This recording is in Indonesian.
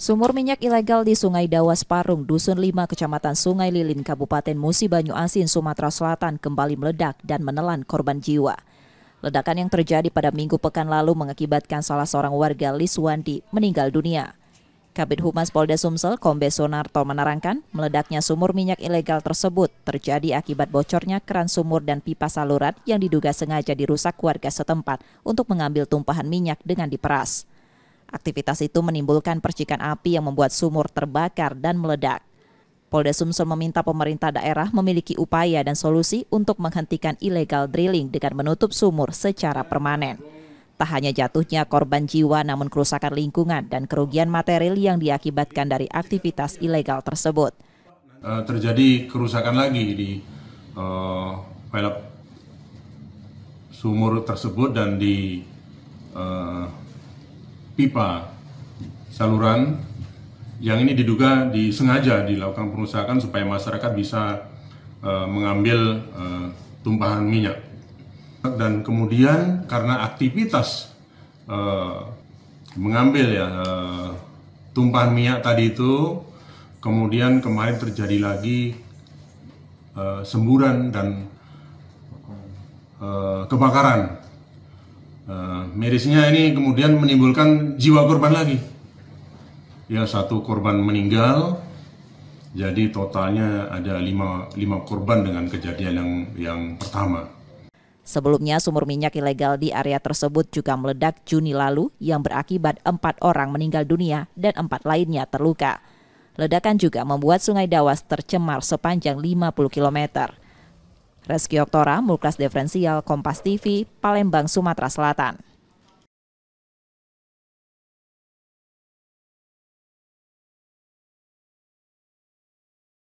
Sumur minyak ilegal di Sungai Dawas Parung, Dusun 5, Kecamatan Sungai Lilin, Kabupaten Musi Banyu Asin, Sumatera Selatan kembali meledak dan menelan korban jiwa. Ledakan yang terjadi pada Minggu pekan lalu mengakibatkan salah seorang warga Liswandi meninggal dunia. Kabid Humas Polda Sumsel, Kombes Sonarto menerangkan, meledaknya sumur minyak ilegal tersebut terjadi akibat bocornya keran sumur dan pipa saluran yang diduga sengaja dirusak warga setempat untuk mengambil tumpahan minyak dengan diperas. Aktivitas itu menimbulkan percikan api yang membuat sumur terbakar dan meledak. Polda Sumsel meminta pemerintah daerah memiliki upaya dan solusi untuk menghentikan illegal drilling dengan menutup sumur secara permanen. Tak hanya jatuhnya korban jiwa, namun kerusakan lingkungan dan kerugian material yang diakibatkan dari aktivitas ilegal tersebut. Terjadi kerusakan lagi di velop sumur tersebut dan di pipa saluran yang ini diduga disengaja dilakukan perusakan supaya masyarakat bisa mengambil tumpahan minyak. Dan kemudian karena aktivitas mengambil tumpahan minyak tadi itu, kemudian kemarin terjadi lagi semburan dan kebakaran. Mirisnya ini kemudian menimbulkan jiwa korban lagi. Ya, 1 korban meninggal, jadi totalnya ada 5 korban dengan kejadian yang pertama. Sebelumnya, sumur minyak ilegal di area tersebut juga meledak Juni lalu yang berakibat 4 orang meninggal dunia dan 4 lainnya terluka. Ledakan juga membuat Sungai Dawas tercemar sepanjang 50 km. Reski Oktora, Mulkas Diferensial, Kompas TV, Palembang, Sumatera Selatan.